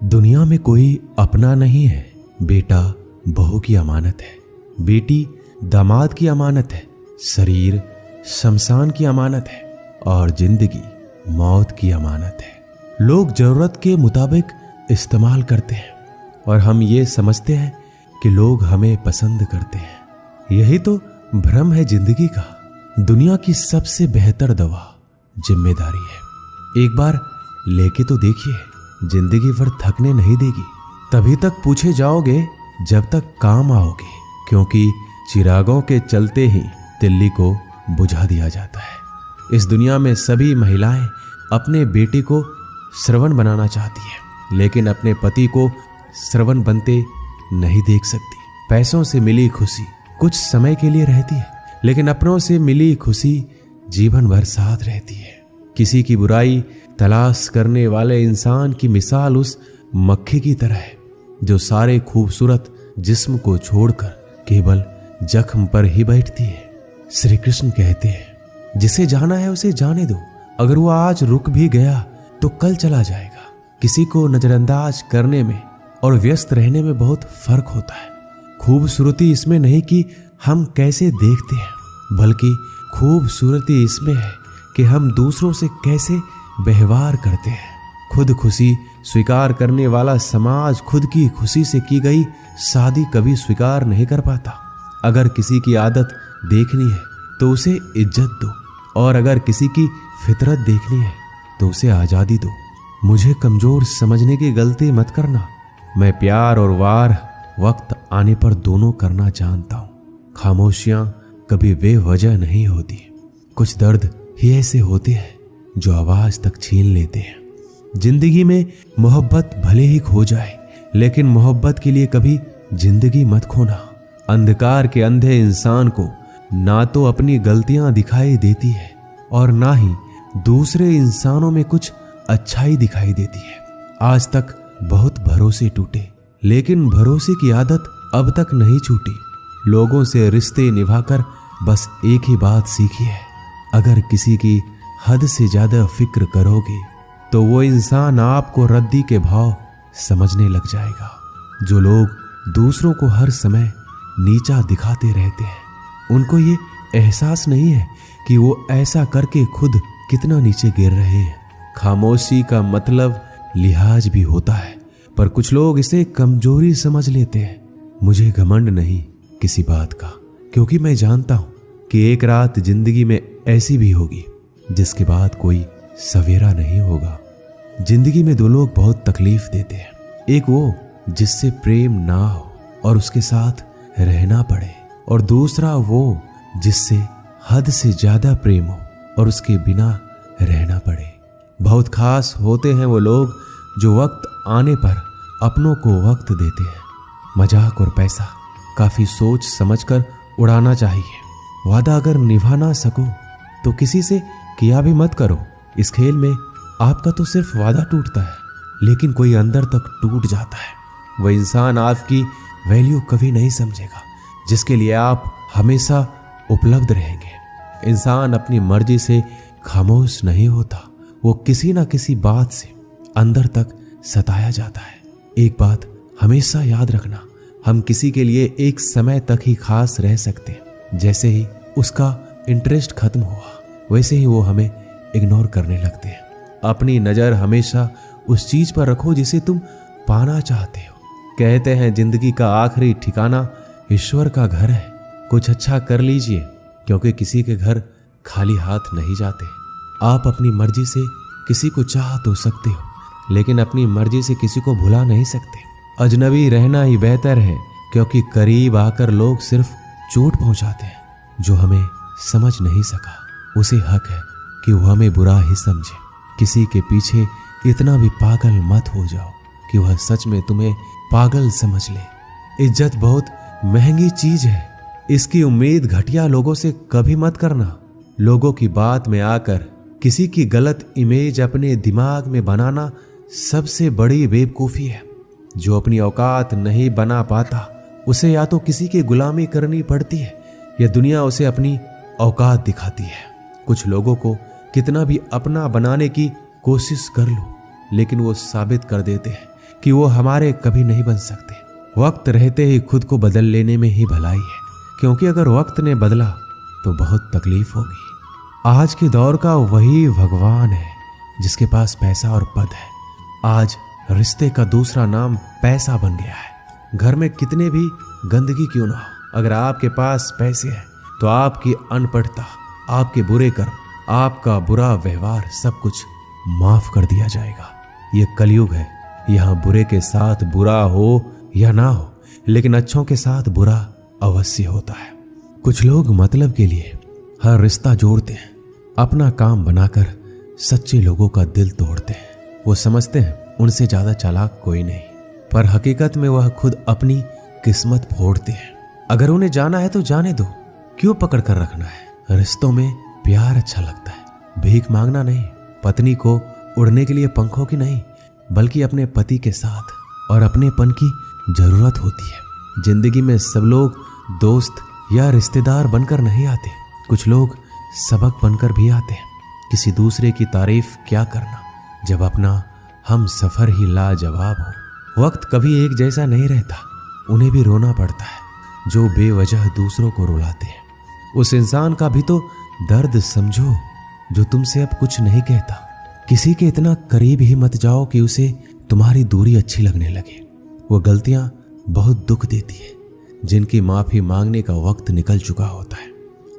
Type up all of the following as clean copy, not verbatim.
दुनिया में कोई अपना नहीं है। बेटा बहू की अमानत है, बेटी दामाद की अमानत है, शरीर शमशान की अमानत है और जिंदगी मौत की अमानत है। लोग जरूरत के मुताबिक इस्तेमाल करते हैं और हम ये समझते हैं कि लोग हमें पसंद करते हैं। यही तो भ्रम है जिंदगी का। दुनिया की सबसे बेहतर दवा जिम्मेदारी है। एक बार लेके तो देखिए, जिंदगी भर थकने नहीं देगी। तभी तक पूछे जाओगे जब तक काम आओगे, क्योंकि चिरागों के चलते ही दिल्ली को बुझा दिया जाता है। इस दुनिया में सभी महिलाएं अपने बेटे को श्रवण बनाना चाहती है, लेकिन अपने पति को श्रवण बनते नहीं देख सकती। पैसों से मिली खुशी कुछ समय के लिए रहती है, लेकिन अपनों से मिली खुशी जीवन भर साथ रहती है। किसी की बुराई तलाश करने वाले इंसान की मिसाल उस मक्खी की तरह है जो सारे खूबसूरत जिस्म को छोड़कर केवल जख्म पर ही बैठती है। श्री कृष्ण कहते हैं, जिसे जाना है उसे जाने दो। अगर वो आज रुक भी गया तो कल चला जाएगा। किसी को नजरअंदाज करने में और व्यस्त रहने में बहुत फर्क होता है। खूबसूरती इसमें नहीं कि हम कैसे देखते हैं, बल्कि खूबसूरती इसमें है कि हम दूसरों से कैसे व्यवहार करते हैं। खुद खुशी स्वीकार करने वाला समाज खुद की खुशी से की गई शादी कभी स्वीकार नहीं कर पाता। अगर किसी की आदत देखनी है तो उसे इज्जत दो, और अगर किसी की फितरत देखनी है तो उसे आजादी दो। मुझे कमजोर समझने की गलती मत करना। मैं प्यार और वार वक्त आने पर दोनों करना जानता हूँ। खामोशियां कभी बेवजह नहीं होती। कुछ दर्द ही ऐसे होते हैं जो आवाज तक छीन लेते हैं। जिंदगी में मोहब्बत भले ही खो जाए, लेकिन मोहब्बत के लिए कभी जिंदगी मत खोना। अंधकार के अंधे इंसान को ना तो अपनी गलतियां दिखाई देती है और ना ही दूसरे इंसानों में कुछ अच्छाई दिखाई देती है। आज तक बहुत भरोसे टूटे, लेकिन भरोसे की आदत अब तक नहीं छूटी। लोगों से रिश्ते निभाकर बस एक ही बात सीखी है, अगर किसी की हद से ज्यादा फिक्र करोगे तो वो इंसान आपको रद्दी के भाव समझने लग जाएगा। जो लोग दूसरों को हर समय नीचा दिखाते रहते हैं, उनको ये एहसास नहीं है कि वो ऐसा करके खुद कितना नीचे गिर रहे हैं। खामोशी का मतलब लिहाज भी होता है, पर कुछ लोग इसे कमजोरी समझ लेते हैं। मुझे घमंड नहीं किसी बात का, क्योंकि मैं जानता हूं कि एक रात जिंदगी में ऐसी भी होगी जिसके बाद कोई सवेरा नहीं होगा। जिंदगी में दो लोग बहुत तकलीफ देते हैं। एक वो जिससे प्रेम ना हो और उसके साथ रहना पड़े, और दूसरा वो जिससे हद से ज्यादा प्रेम हो और उसके बिना रहना पड़े। बहुत खास होते हैं वो लोग जो वक्त आने पर अपनों को वक्त देते हैं। मजाक और पैसा काफी सोच समझकर उड़ाना चाहिए। वादा अगर निभा ना सको तो किसी से किया भी मत करो। इस खेल में आपका तो सिर्फ वादा टूटता है, लेकिन कोई अंदर तक टूट जाता है। वह इंसान आपकी वैल्यू कभी नहीं समझेगा जिसके लिए आप हमेशा उपलब्ध रहेंगे। इंसान अपनी मर्जी से खामोश नहीं होता, वो किसी ना किसी बात से अंदर तक सताया जाता है। एक बात हमेशा याद रखना, हम किसी के लिए एक समय तक ही खास रह सकते हैं। जैसे ही उसका इंटरेस्ट खत्म हुआ, वैसे ही वो हमें इग्नोर करने लगते हैं। अपनी नजर हमेशा उस चीज पर रखो जिसे तुम पाना चाहते हो। कहते हैं जिंदगी का आखिरी ठिकाना ईश्वर का घर है। कुछ अच्छा कर लीजिए, क्योंकि किसी के घर खाली हाथ नहीं जाते। आप अपनी मर्जी से किसी को चाह तो सकते हो, लेकिन अपनी मर्जी से किसी को भुला नहीं सकते। अजनबी रहना ही बेहतर है, क्योंकि करीब आकर लोग सिर्फ चोट पहुंचाते हैं। जो हमें समझ नहीं सका उसे हक है कि वह हमें बुरा ही समझे। किसी के पीछे इतना भी पागल मत हो जाओ कि वह सच में तुम्हें पागल समझ ले। इज्जत बहुत महंगी चीज है, इसकी उम्मीद घटिया लोगों से कभी मत करना। लोगों की बात में आकर किसी की गलत इमेज अपने दिमाग में बनाना सबसे बड़ी बेवकूफी है। जो अपनी औकात नहीं बना पाता उसे या तो किसी की गुलामी करनी पड़ती है या दुनिया उसे अपनी औकात दिखाती है। कुछ लोगों को कितना भी अपना बनाने की कोशिश कर लो, लेकिन वो साबित कर देते हैं कि वो हमारे कभी नहीं बन सकते। वक्त रहते ही खुद को बदल लेने में ही भलाई है, क्योंकि अगर वक्त ने बदला तो बहुत तकलीफ होगी। आज के दौर का वही भगवान है जिसके पास पैसा और पद है। आज रिश्ते का दूसरा नाम पैसा बन गया है। घर में कितने भी गंदगी क्यों ना हो, अगर आपके पास पैसे हैं तो आपकी अनपढ़ता, आपके बुरे कर्म, आपका बुरा व्यवहार सब कुछ माफ कर दिया जाएगा। ये कलयुग है, यहाँ बुरे के साथ बुरा हो या ना हो, लेकिन अच्छों के साथ बुरा अवश्य होता है। कुछ लोग मतलब के लिए हर रिश्ता जोड़ते हैं, अपना काम बनाकर सच्चे लोगों का दिल तोड़ते हैं। वो समझते हैं उनसे ज्यादा चालाक कोई नहीं, पर हकीकत में वह खुद अपनी किस्मत फोड़ते हैं। अगर उन्हें जाना है तो जाने दो, क्यों पकड़ कर रखना है। रिश्तों में प्यार अच्छा लगता है, भीख मांगना नहीं। पत्नी को उड़ने के लिए पंखों की नहीं, बल्कि अपने पति के साथ और अपनेपन की जरूरत होती है। जिंदगी में सब लोग दोस्त या रिश्तेदार बनकर नहीं आते, कुछ लोग सबक बनकर भी आते हैं। किसी दूसरे की तारीफ क्या करना जब अपना हम सफर ही लाजवाब हो। वक्त कभी एक जैसा नहीं रहता, उन्हें भी रोना पड़ता है जो बेवजह दूसरों को रुलाते हैं। उस इंसान का भी तो दर्द समझो जो तुमसे अब कुछ नहीं कहता। किसी के इतना करीब ही मत जाओ कि उसे तुम्हारी दूरी अच्छी लगने लगे। वो गलतियां बहुत दुख देती है जिनकी माफी मांगने का वक्त निकल चुका होता है।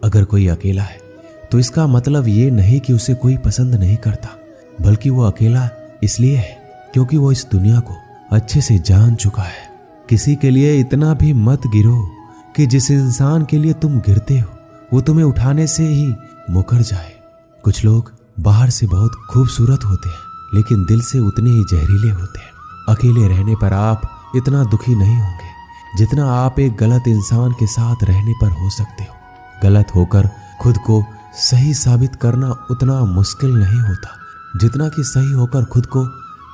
अगर कोई अकेला है तो इसका मतलब ये नहीं कि उसे कोई पसंद नहीं करता, बल्कि वो अकेला इसलिए है क्योंकि वो इस दुनिया को अच्छे से जान चुका है। किसी के लिए इतना भी मत गिरो कि जिस इंसान के लिए तुम गिरते हो वो तुम्हें उठाने से ही मुकर जाए। कुछ लोग बाहर से बहुत खूबसूरत होते हैं, लेकिन दिल से उतने ही जहरीले होते हैं। अकेले रहने पर आप इतना दुखी नहीं होंगे जितना आप एक गलत इंसान के साथ रहने पर हो सकते हो। गलत होकर खुद को सही साबित करना उतना मुश्किल नहीं होता जितना कि सही होकर खुद को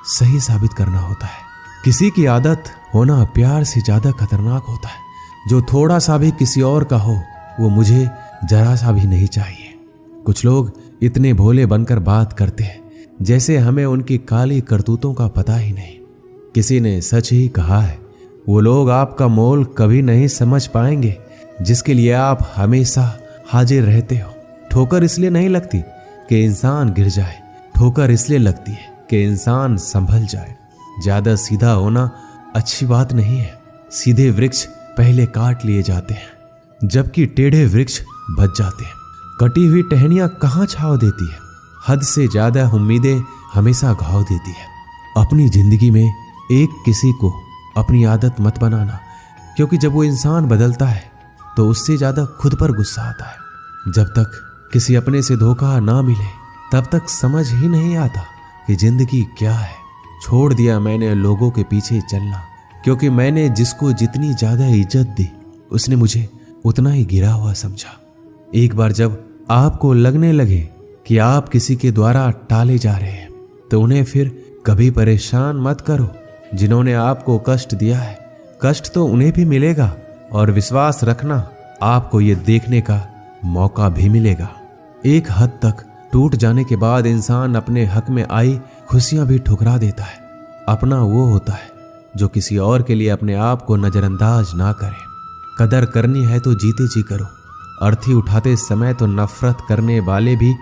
सही साबित करना होता है। किसी की आदत होना प्यार से ज्यादा खतरनाक होता है। जो थोड़ा सा भी किसी और का हो वो मुझे जरा सा भी नहीं चाहिए। कुछ लोग इतने भोले बनकर बात करते हैं जैसे हमें उनकी काली करतूतों का पता ही नहीं। किसी ने सच ही कहा है, वो लोग आपका मोल कभी नहीं समझ पाएंगे जिसके लिए आप हमेशा हाजिर रहते हो। ठोकर इसलिए नहीं लगती कि इंसान गिर जाए, ठोकर इसलिए लगती है कि इंसान संभल जाए। ज्यादा सीधा होना अच्छी बात नहीं है। सीधे वृक्ष पहले काट लिए जाते हैं जबकि टेढ़े वृक्ष बच जाते हैं। कटी हुई टहनियां कहाँ छांव देती है, हद से ज्यादा उम्मीदें हमेशा घाव देती है। अपनी जिंदगी में एक किसी को अपनी आदत मत बनाना, क्योंकि जब वो इंसान बदलता है तो उससे ज्यादा खुद पर गुस्सा आता है। जब तक किसी अपने से धोखा ना मिले तब तक समझ ही नहीं आता कि जिंदगी क्या है। छोड़ दिया मैंने लोगों के पीछे चलना, क्योंकि मैंने जिसको जितनी ज्यादा इज्जत दी उसने मुझे उतना ही गिरा हुआ समझा। एक बार जब आपको लगने लगे कि आप किसी के द्वारा टाले जा रहे हैं तो उन्हें फिर कभी परेशान मत करो। जिन्होंने आपको कष्ट दिया है, कष्ट तो उन्हें भी मिलेगा, और विश्वास रखना आपको ये देखने का मौका भी मिलेगा। एक हद तक टूट जाने के बाद इंसान अपने हक में आई खुशियां भी ठुकरा देता है। अपना वो होता है जो किसी और के लिए अपने आप को नजरअंदाज ना करे। कदर करनी है तो जीते जी करो। अर्थी उठाते समय तो नफरत करने वाले भी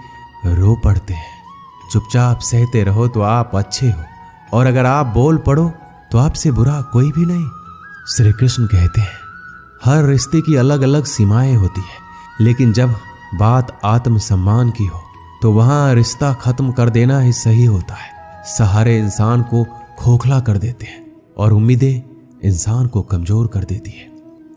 रो पड़ते हैं। चुपचाप सहते रहो तो आप अच्छे हो, और अगर आप बोल पड़ो तो आपसे बुरा कोई भी नहीं। श्री कृष्ण कहते हैं हर रिश्ते की अलग अलग सीमाएं होती है, लेकिन जब बात आत्मसम्मान की हो तो वहां रिश्ता खत्म कर देना ही सही होता है। सहारे इंसान को खोखला कर देते हैं और उम्मीदें इंसान को कमजोर कर देती है।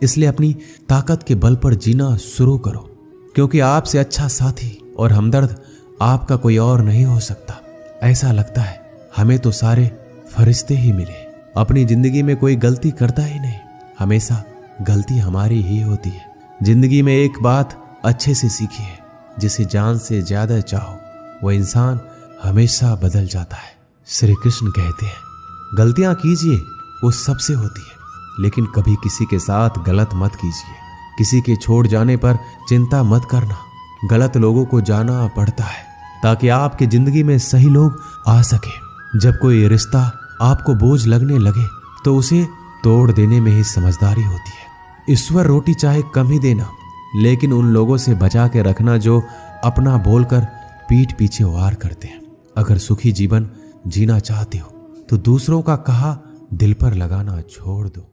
इसलिए अपनी ताकत के बल पर जीना शुरू करो, क्योंकि आपसे अच्छा साथी और हमदर्द आपका कोई और नहीं हो सकता। ऐसा लगता है हमें तो सारे फरिश्ते ही मिले। अपनी जिंदगी में कोई गलती करता ही नहीं, हमेशा गलती हमारी ही होती है। जिंदगी में एक बात अच्छे से सीखिए, जिसे जान से ज्यादा चाहो वह इंसान हमेशा बदल जाता है। श्री कृष्ण कहते हैं गलतियां कीजिए, वो सबसे होती है, लेकिन कभी किसी के साथ गलत मत कीजिए। किसी के छोड़ जाने पर चिंता मत करना। गलत लोगों को जाना पड़ता है ताकि आपकी जिंदगी में सही लोग आ सके। जब कोई रिश्ता आपको बोझ लगने लगे तो उसे तोड़ देने में ही समझदारी होती है। ईश्वर रोटी चाहे कम ही देना, लेकिन उन लोगों से बचा के रखना जो अपना बोलकर पीठ पीछे वार करते हैं। अगर सुखी जीवन जीना चाहते हो तो दूसरों का कहा दिल पर लगाना छोड़ दो।